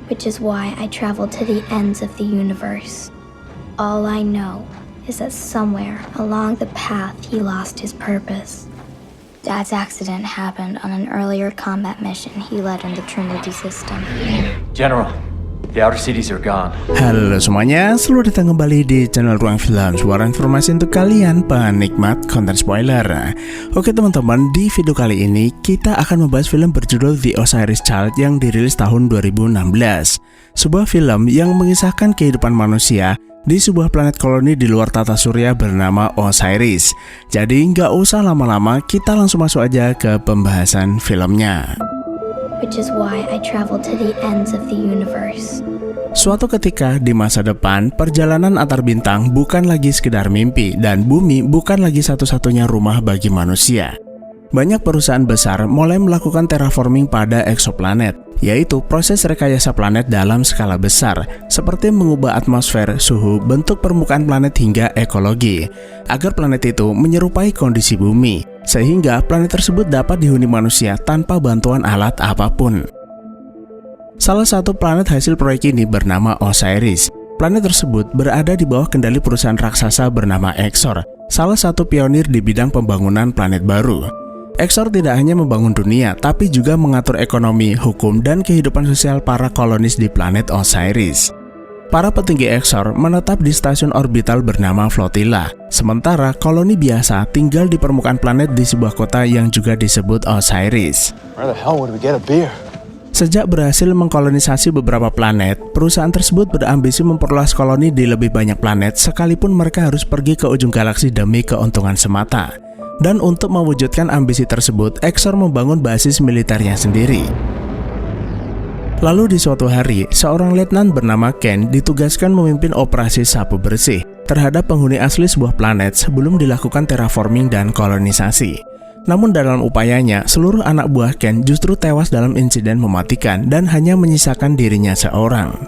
which is why I traveled to the ends of the universe. All I know is that somewhere along the path he lost his purpose. Dad's accident happened on an earlier combat mission he led in the Trinity system. General, the outer cities are gone. Halo semuanya, selamat datang kembali di channel Ruang Film, suara informasi untuk kalian penikmat konten spoiler. Oke teman-teman, di video kali ini kita akan membahas film berjudul The Osiris Child yang dirilis tahun 2016. Sebuah film yang mengisahkan kehidupan manusia di sebuah planet koloni di luar tata surya bernama Osiris. Jadi nggak usah lama-lama, kita langsung masuk aja ke pembahasan filmnya. Which is why I traveled to the ends of the universe. Suatu ketika di masa depan, perjalanan antar bintang bukan lagi sekedar mimpi dan bumi bukan lagi satu-satunya rumah bagi manusia. Banyak perusahaan besar mulai melakukan terraforming pada eksoplanet, yaitu proses rekayasa planet dalam skala besar, seperti mengubah atmosfer, suhu, bentuk permukaan planet hingga ekologi, agar planet itu menyerupai kondisi bumi, sehingga planet tersebut dapat dihuni manusia tanpa bantuan alat apapun. Salah satu planet hasil proyek ini bernama Osiris. Planet tersebut berada di bawah kendali perusahaan raksasa bernama Exor, salah satu pionir di bidang pembangunan planet baru. Exor tidak hanya membangun dunia, tapi juga mengatur ekonomi, hukum, dan kehidupan sosial para kolonis di planet Osiris. Para petinggi Exor menetap di stasiun orbital bernama Flotilla, sementara koloni biasa tinggal di permukaan planet di sebuah kota yang juga disebut Osiris. Where the hell would we get a beer? Sejak berhasil mengkolonisasi beberapa planet, perusahaan tersebut berambisi memperluas koloni di lebih banyak planet, sekalipun mereka harus pergi ke ujung galaksi demi keuntungan semata. Dan untuk mewujudkan ambisi tersebut, Exor membangun basis militernya sendiri. Lalu di suatu hari, seorang letnan bernama Ken ditugaskan memimpin operasi sapu bersih terhadap penghuni asli sebuah planet sebelum dilakukan terraforming dan kolonisasi. Namun dalam upayanya, seluruh anak buah Ken justru tewas dalam insiden mematikan dan hanya menyisakan dirinya seorang.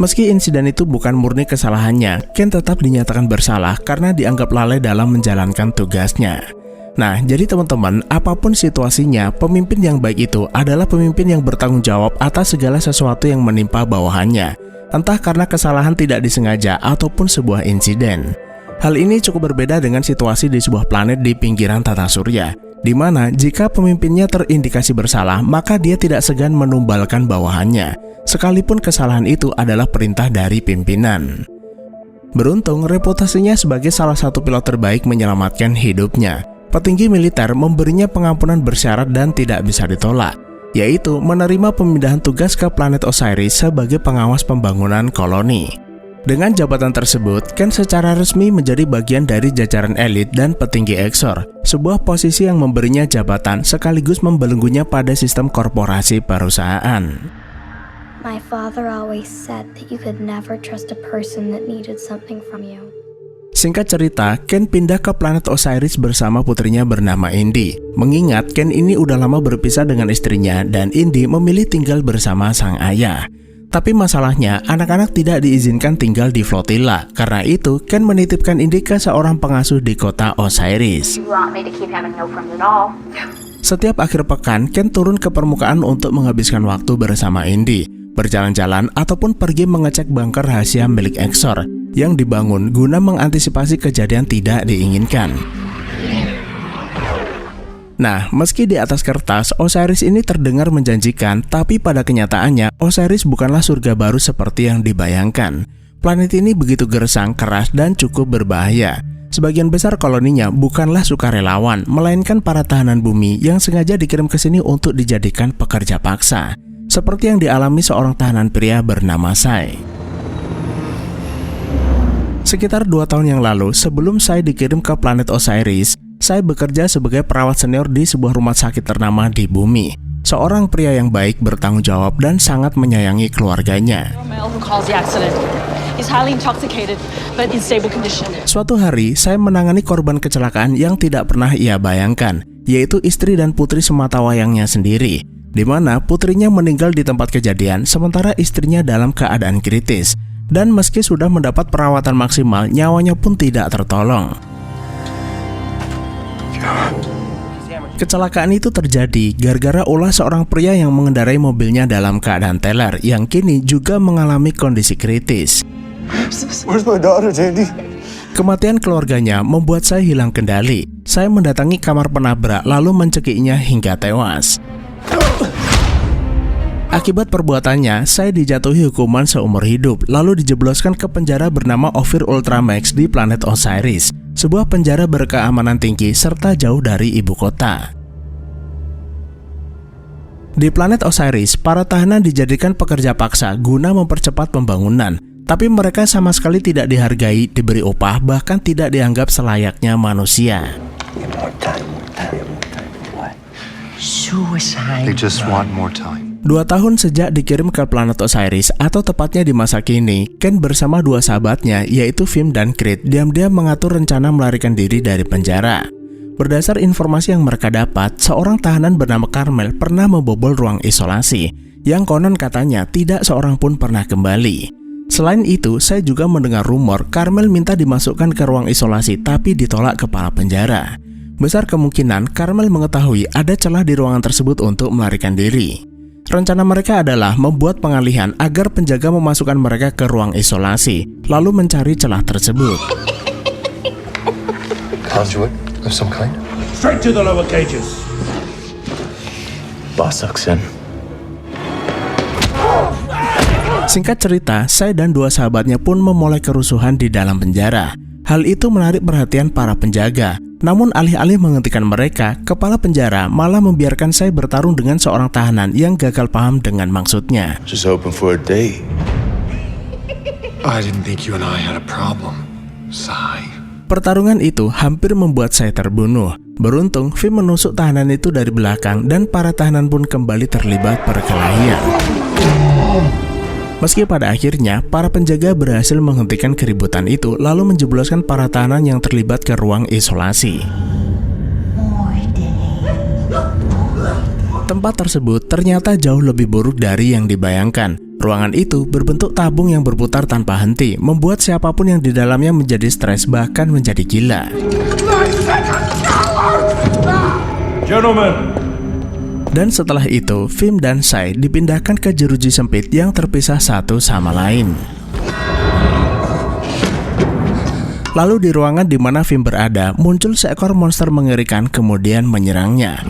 Meski insiden itu bukan murni kesalahannya, Ken tetap dinyatakan bersalah karena dianggap lalai dalam menjalankan tugasnya. Nah, jadi teman-teman, apapun situasinya, pemimpin yang baik itu adalah pemimpin yang bertanggung jawab atas segala sesuatu yang menimpa bawahannya, entah karena kesalahan tidak disengaja ataupun sebuah insiden. Hal ini cukup berbeda dengan situasi di sebuah planet di pinggiran tata surya, di mana jika pemimpinnya terindikasi bersalah, maka dia tidak segan menumbalkan bawahannya, sekalipun kesalahan itu adalah perintah dari pimpinan. Beruntung, reputasinya sebagai salah satu pilot terbaik menyelamatkan hidupnya. Petinggi militer memberinya pengampunan bersyarat dan tidak bisa ditolak, yaitu menerima pemindahan tugas ke planet Osiris sebagai pengawas pembangunan koloni. Dengan jabatan tersebut, Ken secara resmi menjadi bagian dari jajaran elit dan petinggi Exor, sebuah posisi yang memberinya jabatan sekaligus membelenggunya pada sistem korporasi perusahaan. My father always said that you could never trust a person that needed something from you. Singkat cerita, Ken pindah ke planet Osiris bersama putrinya bernama Indy. Mengingat Ken ini udah lama berpisah dengan istrinya dan Indy memilih tinggal bersama sang ayah. Tapi masalahnya, anak-anak tidak diizinkan tinggal di Flotilla. Karena itu, Ken menitipkan Indy ke seorang pengasuh di kota Osiris. Setiap akhir pekan, Ken turun ke permukaan untuk menghabiskan waktu bersama Indy, berjalan-jalan ataupun pergi mengecek bunker rahasia milik Exor yang dibangun guna mengantisipasi kejadian tidak diinginkan. Nah, meski di atas kertas Osiris ini terdengar menjanjikan, tapi pada kenyataannya Osiris bukanlah surga baru seperti yang dibayangkan. Planet ini begitu gersang, keras, dan cukup berbahaya. Sebagian besar koloninya bukanlah sukarelawan, melainkan para tahanan bumi yang sengaja dikirim ke sini untuk dijadikan pekerja paksa, seperti yang dialami seorang tahanan pria bernama Sai. Sekitar 2 tahun yang lalu, sebelum Sai dikirim ke planet Osiris, Sai bekerja sebagai perawat senior di sebuah rumah sakit ternama di bumi. Seorang pria yang baik, bertanggung jawab, dan sangat menyayangi keluarganya. Suatu hari, Sai menangani korban kecelakaan yang tidak pernah ia bayangkan, yaitu istri dan putri sematawayangnya sendiri, di mana putrinya meninggal di tempat kejadian, sementara istrinya dalam keadaan kritis. Dan meski sudah mendapat perawatan maksimal, nyawanya pun tidak tertolong. Kecelakaan itu terjadi gara-gara ulah seorang pria yang mengendarai mobilnya dalam keadaan teler yang kini juga mengalami kondisi kritis. Where's my daughter, Andy? Kematian keluarganya membuat saya hilang kendali. Saya mendatangi kamar penabrak lalu mencekiknya hingga tewas. Akibat perbuatannya, saya dijatuhi hukuman seumur hidup lalu dijebloskan ke penjara bernama Ophir Ultramax di planet Osiris, sebuah penjara berkeamanan tinggi serta jauh dari ibu kota. Di planet Osiris, para tahanan dijadikan pekerja paksa guna mempercepat pembangunan, tapi mereka sama sekali tidak dihargai, diberi upah, bahkan tidak dianggap selayaknya manusia. They just want more time. 2 tahun sejak dikirim ke planet Osiris, atau tepatnya di masa kini, Ken bersama 2 sahabatnya, yaitu Vim dan Creed, diam-diam mengatur rencana melarikan diri dari penjara. Berdasar informasi yang mereka dapat, seorang tahanan bernama Carmel pernah membobol ruang isolasi, yang konon katanya tidak seorang pun pernah kembali. Selain itu, saya juga mendengar rumor Carmel minta dimasukkan ke ruang isolasi tapi ditolak kepala penjara. Besar kemungkinan Carmel mengetahui ada celah di ruangan tersebut untuk melarikan diri. Rencana mereka adalah membuat pengalihan agar penjaga memasukkan mereka ke ruang isolasi, lalu mencari celah tersebut. Conduit of some kind? Straight to the lower cages. Boss sucks in. Singkat cerita, saya dan 2 sahabatnya pun memulai kerusuhan di dalam penjara. Hal itu menarik perhatian para penjaga. Namun alih-alih menghentikan mereka, kepala penjara malah membiarkan saya bertarung dengan seorang tahanan yang gagal paham dengan maksudnya. Just hoping for a date. I didn't think you and I had a problem, Sai. Pertarungan itu hampir membuat saya terbunuh. Beruntung, Vim menusuk tahanan itu dari belakang dan para tahanan pun kembali terlibat perkelahian. Meski pada akhirnya, para penjaga berhasil menghentikan keributan itu lalu menjebloskan para tahanan yang terlibat ke ruang isolasi. Tempat tersebut ternyata jauh lebih buruk dari yang dibayangkan. Ruangan itu berbentuk tabung yang berputar tanpa henti, membuat siapapun yang di dalamnya menjadi stres bahkan menjadi gila. Gentlemen. Dan setelah itu, Vim dan Sai dipindahkan ke jeruji sempit yang terpisah satu sama lain. Lalu di ruangan di mana Vim berada, muncul seekor monster mengerikan kemudian menyerangnya.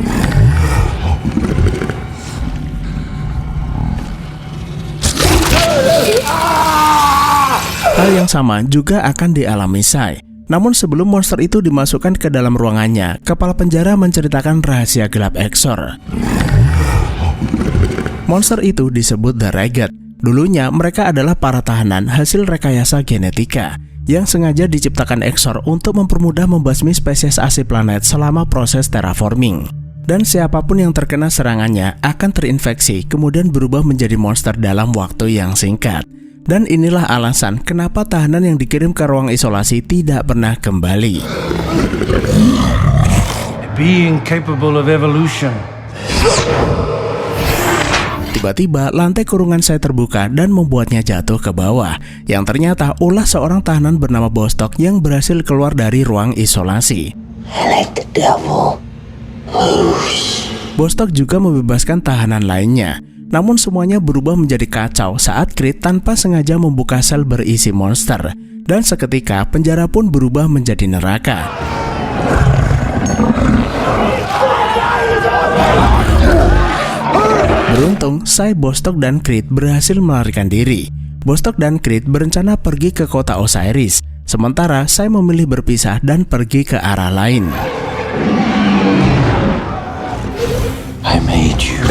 Hal yang sama juga akan dialami Sai. Namun sebelum monster itu dimasukkan ke dalam ruangannya, kepala penjara menceritakan rahasia gelap Exor. Monster itu disebut The Ragged. Dulunya mereka adalah para tahanan hasil rekayasa genetika yang sengaja diciptakan Exor untuk mempermudah membasmi spesies asli planet selama proses terraforming. Dan siapapun yang terkena serangannya akan terinfeksi kemudian berubah menjadi monster dalam waktu yang singkat. Dan inilah alasan kenapa tahanan yang dikirim ke ruang isolasi tidak pernah kembali. Being capable of evolution. Tiba-tiba lantai kurungan saya terbuka dan membuatnya jatuh ke bawah. Yang ternyata ulah seorang tahanan bernama Bostock yang berhasil keluar dari ruang isolasi. Bostock juga membebaskan tahanan lainnya. Namun semuanya berubah menjadi kacau saat Creed tanpa sengaja membuka sel berisi monster. Dan seketika penjara pun berubah menjadi neraka. Beruntung, Sai, Bostock, dan Creed berhasil melarikan diri. Bostock dan Creed berencana pergi ke kota Osiris. Sementara Sai memilih berpisah dan pergi ke arah lain. I made you.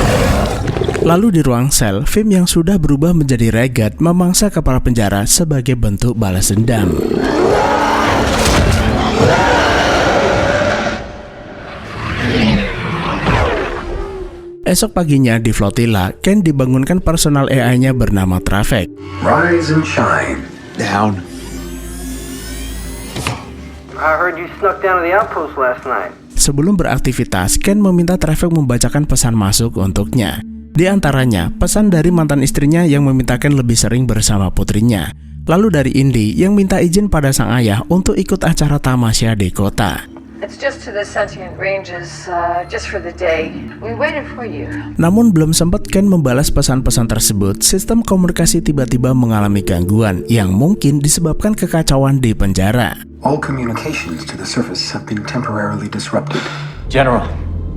Lalu di ruang sel, Vim yang sudah berubah menjadi Ragged memangsa kepala penjara sebagai bentuk balas dendam. Esok paginya di flotilla, Ken dibangunkan personal AI-nya bernama Travek. Rise and shine. Down. I heard you snuck down to the outpost last night. Sebelum beraktivitas, Ken meminta Travek membacakan pesan masuk untuknya. Di antaranya, pesan dari mantan istrinya yang memintakan lebih sering bersama putrinya. Lalu dari Indy yang minta izin pada sang ayah untuk ikut acara tamasya di kota. It's just to the sentient ranges, just for the day. We waited for you. Namun belum sempat Ken membalas pesan-pesan tersebut, sistem komunikasi tiba-tiba mengalami gangguan yang mungkin disebabkan kekacauan di penjara. All communications to the surface have been temporarily disrupted. General,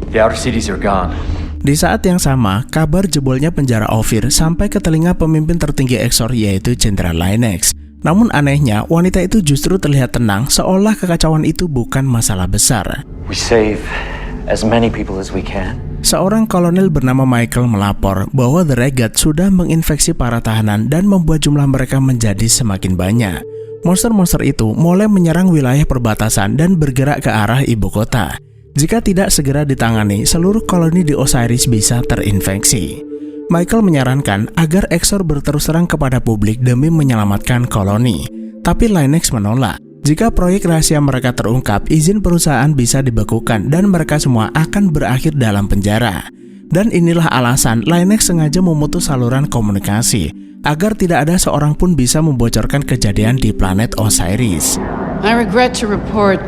the outer cities are gone. Di saat yang sama, kabar jebolnya penjara Ophir sampai ke telinga pemimpin tertinggi Exor yaitu Jenderal Linux. Namun anehnya, wanita itu justru terlihat tenang seolah kekacauan itu bukan masalah besar. We save as many people as we can. Seorang kolonel bernama Michael melapor bahwa The Regat sudah menginfeksi para tahanan dan membuat jumlah mereka menjadi semakin banyak. Monster-monster itu mulai menyerang wilayah perbatasan dan bergerak ke arah ibu kota. Jika tidak segera ditangani, seluruh koloni di Osiris bisa terinfeksi. Michael menyarankan agar Exor berterus terang kepada publik demi menyelamatkan koloni. Tapi Linux menolak. Jika proyek rahasia mereka terungkap, izin perusahaan bisa dibekukan dan mereka semua akan berakhir dalam penjara. Dan inilah alasan Linux sengaja memutus saluran komunikasi, agar tidak ada seorang pun bisa membocorkan kejadian di planet Osiris. I regret to report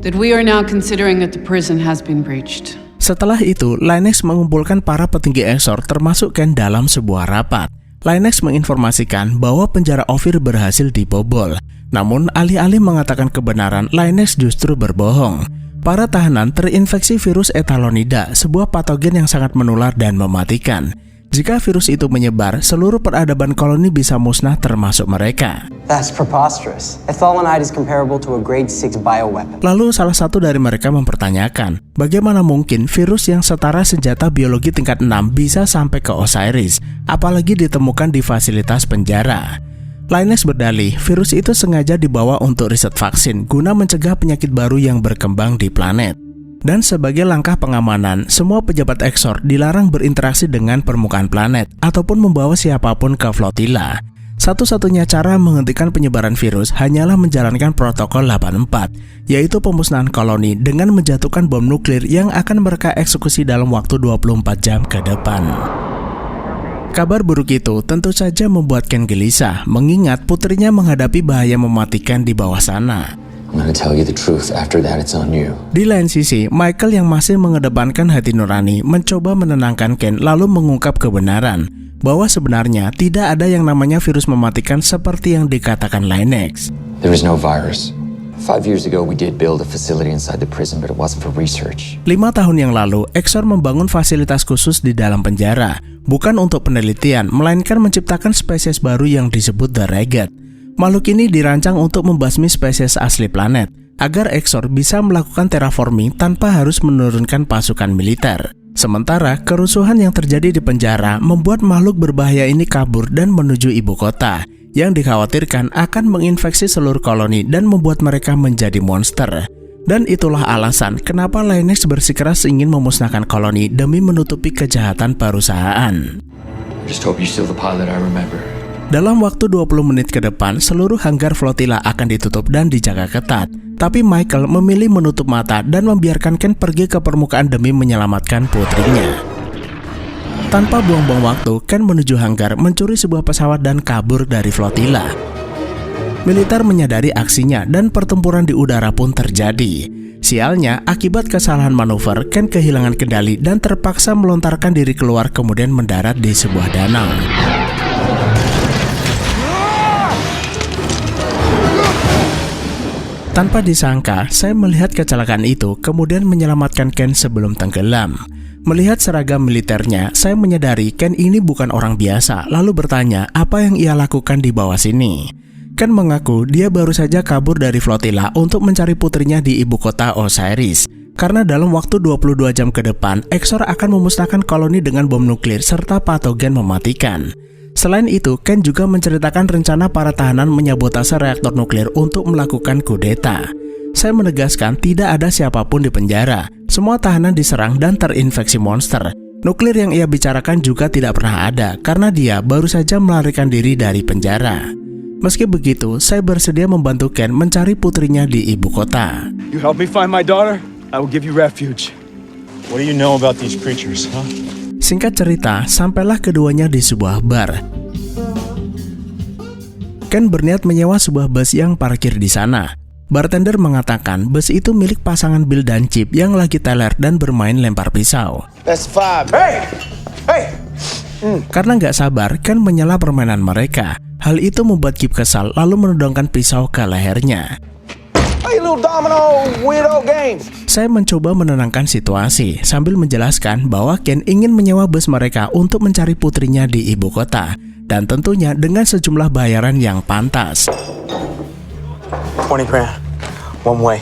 that we are now considering that the prison has been breached. Setelah itu, Linux mengumpulkan para petinggi Exor termasuk Ken dalam sebuah rapat. Linux menginformasikan bahwa penjara Ophir berhasil dibobol. Namun, alih-alih mengatakan kebenaran, Linux justru berbohong. Para tahanan terinfeksi virus Etalonida, sebuah patogen yang sangat menular dan mematikan. Jika virus itu menyebar, seluruh peradaban koloni bisa musnah termasuk mereka. That's preposterous. Etholonide is comparable to a grade 6 bioweapon. Lalu salah satu dari mereka mempertanyakan, bagaimana mungkin virus yang setara senjata biologi tingkat 6 bisa sampai ke Osiris, apalagi ditemukan di fasilitas penjara. Linux berdalih, virus itu sengaja dibawa untuk riset vaksin guna mencegah penyakit baru yang berkembang di planet. Dan sebagai langkah pengamanan, semua pejabat Exor dilarang berinteraksi dengan permukaan planet ataupun membawa siapapun ke flotila. Satu-satunya cara menghentikan penyebaran virus hanyalah menjalankan protokol 84, yaitu pemusnahan koloni dengan menjatuhkan bom nuklir yang akan mereka eksekusi dalam waktu 24 jam ke depan. Kabar buruk itu tentu saja membuat Ken gelisah, mengingat putrinya menghadapi bahaya mematikan di bawah sana. I'm gonna tell you the truth. After that, it's on you. Di lain sisi, Michael yang masih mengedepankan hati nurani mencoba menenangkan Ken lalu mengungkap kebenaran bahwa sebenarnya tidak ada yang namanya virus mematikan seperti yang dikatakan Linux. There is no virus. 5 years ago, we did build a facility inside the prison, but it wasn't for research. 5 tahun yang lalu, Exor membangun fasilitas khusus di dalam penjara, bukan untuk penelitian, melainkan menciptakan spesies baru yang disebut The Regat. Makhluk ini dirancang untuk membasmi spesies asli planet, agar Exor bisa melakukan terraforming tanpa harus menurunkan pasukan militer. Sementara, kerusuhan yang terjadi di penjara membuat makhluk berbahaya ini kabur dan menuju ibu kota, yang dikhawatirkan akan menginfeksi seluruh koloni dan membuat mereka menjadi monster. Dan itulah alasan kenapa Linux bersikeras ingin memusnahkan koloni demi menutupi kejahatan perusahaan. Just hope you're still the pilot I remember. Dalam waktu 20 menit ke depan, seluruh hanggar flotila akan ditutup dan dijaga ketat. Tapi Michael memilih menutup mata dan membiarkan Ken pergi ke permukaan demi menyelamatkan putrinya. Tanpa buang-buang waktu, Ken menuju hanggar, mencuri sebuah pesawat dan kabur dari flotila. Militer menyadari aksinya dan pertempuran di udara pun terjadi. Sialnya, akibat kesalahan manuver, Ken kehilangan kendali dan terpaksa melontarkan diri keluar kemudian mendarat di sebuah danau. Tanpa disangka, saya melihat kecelakaan itu kemudian menyelamatkan Ken sebelum tenggelam. Melihat seragam militernya, saya menyadari Ken ini bukan orang biasa, lalu bertanya apa yang ia lakukan di bawah sini. Ken mengaku dia baru saja kabur dari flotila untuk mencari putrinya di ibu kota Osiris. Karena dalam waktu 22 jam ke depan, Exor akan memusnahkan koloni dengan bom nuklir serta patogen mematikan. Selain itu, Ken juga menceritakan rencana para tahanan menyabotase reaktor nuklir untuk melakukan kudeta. Saya menegaskan tidak ada siapapun di penjara. Semua tahanan diserang dan terinfeksi monster. Nuklir yang ia bicarakan juga tidak pernah ada karena dia baru saja melarikan diri dari penjara. Meski begitu, saya bersedia membantu Ken mencari putrinya di ibu kota. You help me find my daughter, I will give you refuge. What do you know about these creatures, huh? Singkat cerita, sampailah keduanya di sebuah bar. Ken berniat menyewa sebuah bus yang parkir di sana. bartender mengatakan bus itu milik pasangan Bill dan Chip yang lagi teler dan bermain lempar pisau. That's 5. Hey! Hey! Karena nggak sabar, Ken menyela permainan mereka. Hal itu membuat Chip kesal lalu menodongkan pisau ke lehernya. Hey, little domino weirdo games. Saya mencoba menenangkan situasi sambil menjelaskan bahwa Ken ingin menyewa bus mereka untuk mencari putrinya di ibu kota. Dan tentunya dengan sejumlah bayaran yang pantas. 20 grand. One way.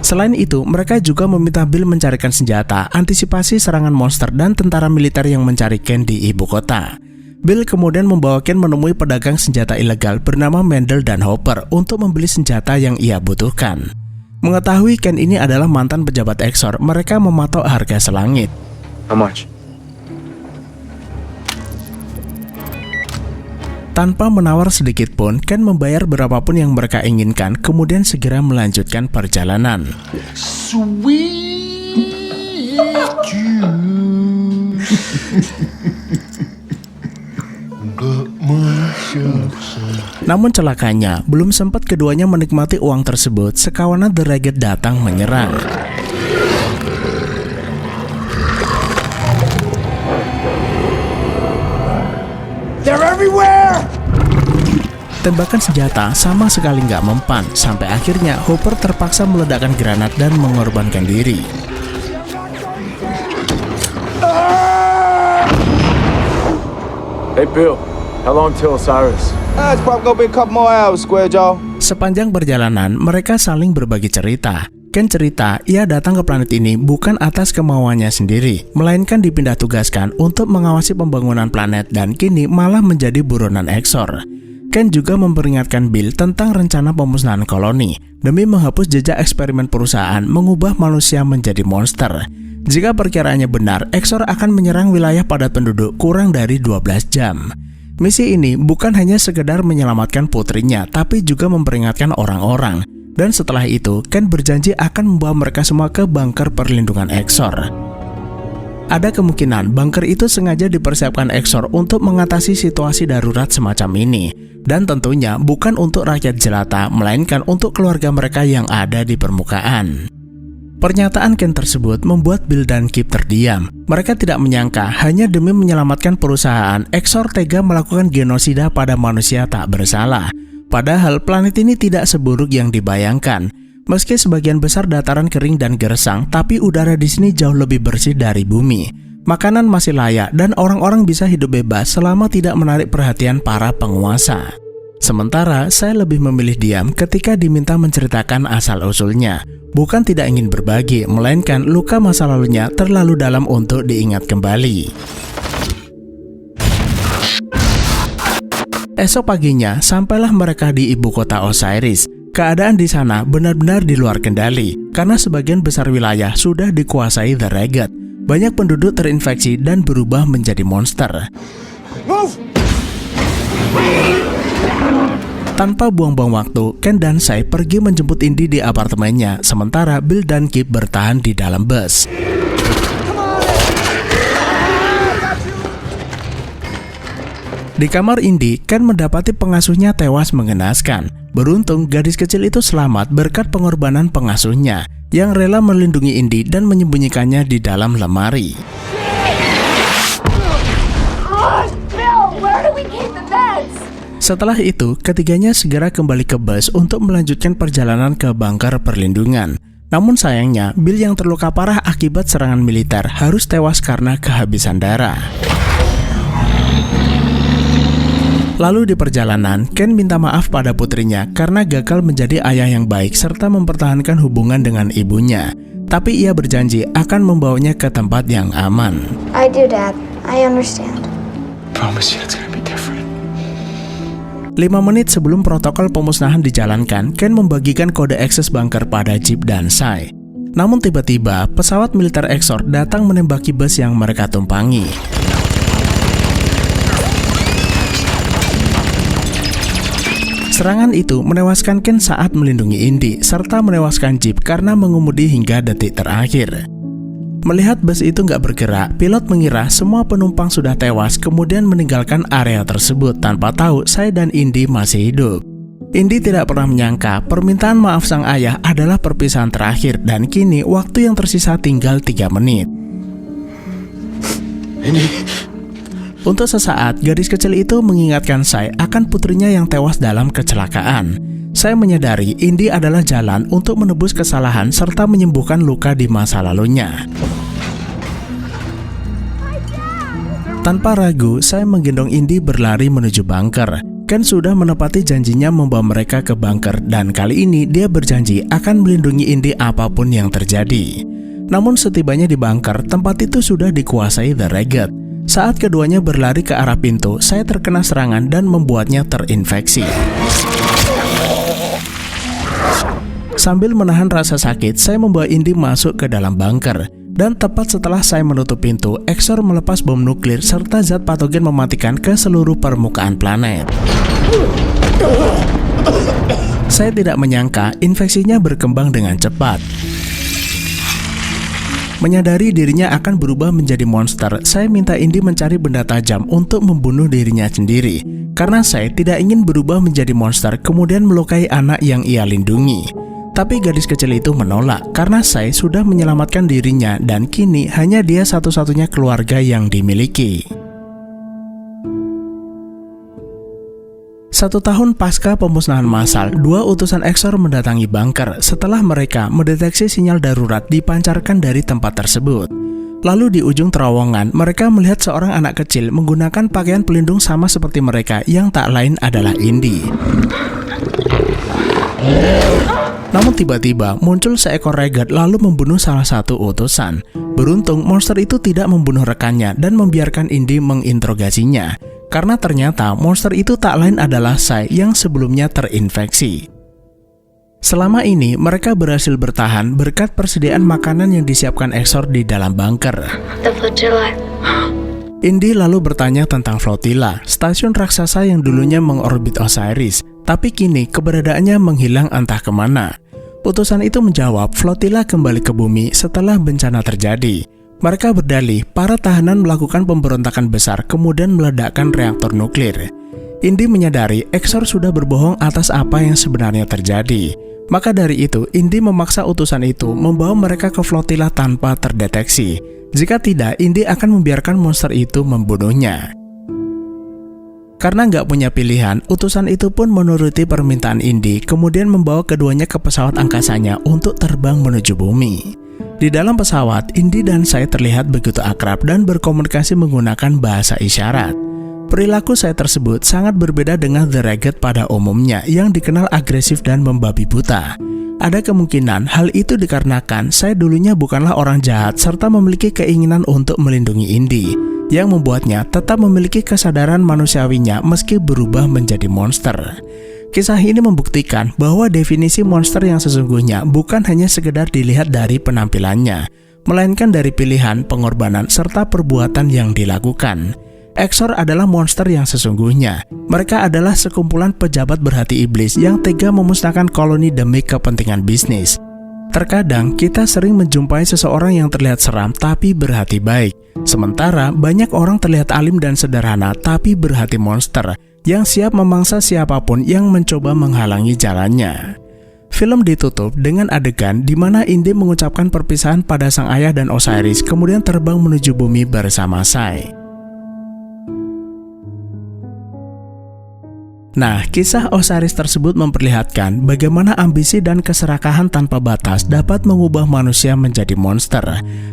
Selain itu, mereka juga meminta Bill mencarikan senjata, antisipasi serangan monster dan tentara militer yang mencari Ken di ibu kota. Bill kemudian membawa Ken menemui pedagang senjata ilegal bernama Mendel dan Hopper untuk membeli senjata yang ia butuhkan. Mengetahui Ken ini adalah mantan pejabat Exor, mereka mematok harga selangit. How much? Tanpa menawar sedikit pun, Ken membayar berapapun yang mereka inginkan, kemudian segera melanjutkan perjalanan. Namun celakanya, belum sempat keduanya menikmati uang tersebut, sekawanan The Ragged datang menyerang. They're everywhere! Tembakan senjata sama sekali nggak mempan, sampai akhirnya Hopper terpaksa meledakkan granat dan mengorbankan diri. Hey Bill, how long till Osiris? It's probably gonna be a couple more hours, square jaw. Sepanjang perjalanan, mereka saling berbagi cerita. Ken cerita, ia datang ke planet ini bukan atas kemauannya sendiri, melainkan dipindah tugaskan untuk mengawasi pembangunan planet dan kini malah menjadi buronan Exor. Ken juga memperingatkan Bill tentang rencana pemusnahan koloni demi menghapus jejak eksperimen perusahaan mengubah manusia menjadi monster. Jika perkiraannya benar, Exor akan menyerang wilayah padat penduduk kurang dari 12 jam. Misi ini bukan hanya sekedar menyelamatkan putrinya, tapi juga memperingatkan orang-orang. Dan setelah itu, Ken berjanji akan membawa mereka semua ke bunker perlindungan Exor. Ada kemungkinan bunker itu sengaja dipersiapkan Exor untuk mengatasi situasi darurat semacam ini. Dan tentunya bukan untuk rakyat jelata, melainkan untuk keluarga mereka yang ada di permukaan. Pernyataan Ken tersebut membuat Bill dan Chip terdiam. Mereka tidak menyangka hanya demi menyelamatkan perusahaan, Exor tega melakukan genosida pada manusia tak bersalah. Padahal planet ini tidak seburuk yang dibayangkan. Meski sebagian besar dataran kering dan gersang, tapi udara di sini jauh lebih bersih dari bumi. Makanan masih layak dan orang-orang bisa hidup bebas selama tidak menarik perhatian para penguasa. Sementara saya lebih memilih diam ketika diminta menceritakan asal-usulnya. Bukan tidak ingin berbagi, melainkan luka masa lalunya terlalu dalam untuk diingat kembali. Esok paginya, sampailah mereka di ibu kota Osiris. Keadaan di sana benar-benar di luar kendali, karena sebagian besar wilayah sudah dikuasai The Ragged. Banyak penduduk terinfeksi dan berubah menjadi monster. Move! Tanpa buang-buang waktu, Ken dan Sai pergi menjemput Indy di apartemennya, sementara Bill dan Chip bertahan di dalam bus. Di kamar Indy, Ken mendapati pengasuhnya tewas mengenaskan. Beruntung, gadis kecil itu selamat berkat pengorbanan pengasuhnya, yang rela melindungi Indy dan menyembunyikannya di dalam lemari. Setelah itu, ketiganya segera kembali ke bus untuk melanjutkan perjalanan ke bunker perlindungan. Namun sayangnya, Bill yang terluka parah akibat serangan militer harus tewas karena kehabisan darah. Lalu di perjalanan, Ken minta maaf pada putrinya karena gagal menjadi ayah yang baik serta mempertahankan hubungan dengan ibunya. Tapi ia berjanji akan membawanya ke tempat yang aman. I do, Dad. I understand. Promise you it's gonna be different. 5 menit sebelum protokol pemusnahan dijalankan, Ken membagikan kode akses bunker pada Chip dan Sai. Namun tiba-tiba, pesawat militer Exor datang menembaki bus yang mereka tumpangi. Serangan itu menewaskan Ken saat melindungi Indy, serta menewaskan Chip karena mengemudi hingga detik terakhir. Melihat bus itu nggak bergerak, pilot mengira semua penumpang sudah tewas kemudian meninggalkan area tersebut tanpa tahu Sai dan Indy masih hidup. Indy tidak pernah menyangka permintaan maaf sang ayah adalah perpisahan terakhir dan kini waktu yang tersisa tinggal 3 menit. Indy. Untuk sesaat, gadis kecil itu mengingatkan Sai akan putrinya yang tewas dalam kecelakaan. Sai menyadari Indy adalah jalan untuk menebus kesalahan serta menyembuhkan luka di masa lalunya. Tanpa ragu, Sai menggendong Indy berlari menuju bunker. Ken sudah menepati janjinya membawa mereka ke bunker dan kali ini dia berjanji akan melindungi Indy apapun yang terjadi. Namun setibanya di bunker, tempat itu sudah dikuasai The Ragged. Saat keduanya berlari ke arah pintu, Sai terkena serangan dan membuatnya terinfeksi. Sambil menahan rasa sakit, Sai membawa Indy masuk ke dalam bunker. Dan tepat setelah Sai menutup pintu, Exor melepas bom nuklir serta zat patogen mematikan ke seluruh permukaan planet. Sai tidak menyangka infeksinya berkembang dengan cepat. Menyadari dirinya akan berubah menjadi monster, Sai minta Indy mencari benda tajam untuk membunuh dirinya sendiri. Karena Sai tidak ingin berubah menjadi monster kemudian melukai anak yang ia lindungi. Tapi gadis kecil itu menolak karena Sai sudah menyelamatkan dirinya dan kini hanya dia satu-satunya keluarga yang dimiliki. 1 tahun pasca pemusnahan massal, 2 utusan Exor mendatangi bunker setelah mereka mendeteksi sinyal darurat dipancarkan dari tempat tersebut. Lalu di ujung terowongan, mereka melihat seorang anak kecil menggunakan pakaian pelindung sama seperti mereka yang tak lain adalah Indy. Namun tiba-tiba muncul seekor Ragged lalu membunuh salah satu utusan. Beruntung monster itu tidak membunuh rekannya dan membiarkan Indy menginterogasinya. Karena ternyata monster itu tak lain adalah Sai yang sebelumnya terinfeksi. Selama ini mereka berhasil bertahan berkat persediaan makanan yang disiapkan Exor di dalam bunker. Indy lalu bertanya tentang Flotilla, stasiun raksasa yang dulunya mengorbit Osiris. Tapi kini keberadaannya menghilang entah kemana. Utusan itu menjawab Flotilla kembali ke bumi setelah bencana terjadi. Mereka berdalih para tahanan melakukan pemberontakan besar kemudian meledakkan reaktor nuklir. Indy menyadari Exor sudah berbohong atas apa yang sebenarnya terjadi. Maka dari itu Indy memaksa utusan itu membawa mereka ke Flotilla tanpa terdeteksi. Jika tidak, Indy akan membiarkan monster itu membunuhnya. Karena nggak punya pilihan, utusan itu pun menuruti permintaan Indy, kemudian membawa keduanya ke pesawat angkasanya untuk terbang menuju bumi. Di dalam pesawat, Indy dan Sai terlihat begitu akrab dan berkomunikasi menggunakan bahasa isyarat. Perilaku Sai tersebut sangat berbeda dengan The Ragged pada umumnya yang dikenal agresif dan membabi buta. Ada kemungkinan hal itu dikarenakan Sai dulunya bukanlah orang jahat serta memiliki keinginan untuk melindungi Indy, yang membuatnya tetap memiliki kesadaran manusiawinya meski berubah menjadi monster. Kisah ini membuktikan bahwa definisi monster yang sesungguhnya bukan hanya sekedar dilihat dari penampilannya, melainkan dari pilihan, pengorbanan, serta perbuatan yang dilakukan. Exor adalah monster yang sesungguhnya. Mereka adalah sekumpulan pejabat berhati iblis yang tega memusnahkan koloni demi kepentingan bisnis. Terkadang kita sering menjumpai seseorang yang terlihat seram tapi berhati baik. Sementara banyak orang terlihat alim dan sederhana tapi berhati monster yang siap memangsa siapapun yang mencoba menghalangi jalannya. Film ditutup dengan adegan di mana Indy mengucapkan perpisahan pada sang ayah dan Osiris kemudian terbang menuju bumi bersama Sai. Nah, kisah Osiris tersebut memperlihatkan bagaimana ambisi dan keserakahan tanpa batas dapat mengubah manusia menjadi monster.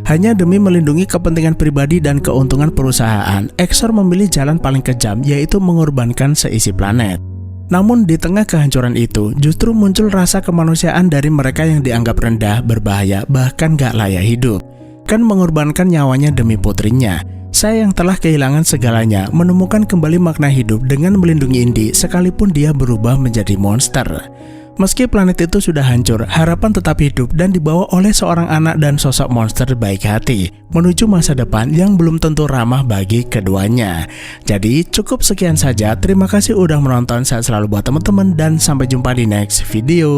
Hanya demi melindungi kepentingan pribadi dan keuntungan perusahaan, Exor memilih jalan paling kejam, yaitu mengorbankan seisi planet. Namun di tengah kehancuran itu, justru muncul rasa kemanusiaan dari mereka yang dianggap rendah, berbahaya, bahkan gak layak hidup. Kan mengorbankan nyawanya demi putrinya. Saya yang telah kehilangan segalanya menemukan kembali makna hidup dengan melindungi Indy sekalipun dia berubah menjadi monster. Meski planet itu sudah hancur, harapan tetap hidup dan dibawa oleh seorang anak dan sosok monster baik hati menuju masa depan yang belum tentu ramah bagi keduanya. Jadi cukup sekian saja, terima kasih udah menonton, sehat selalu buat teman-teman dan sampai jumpa di next video.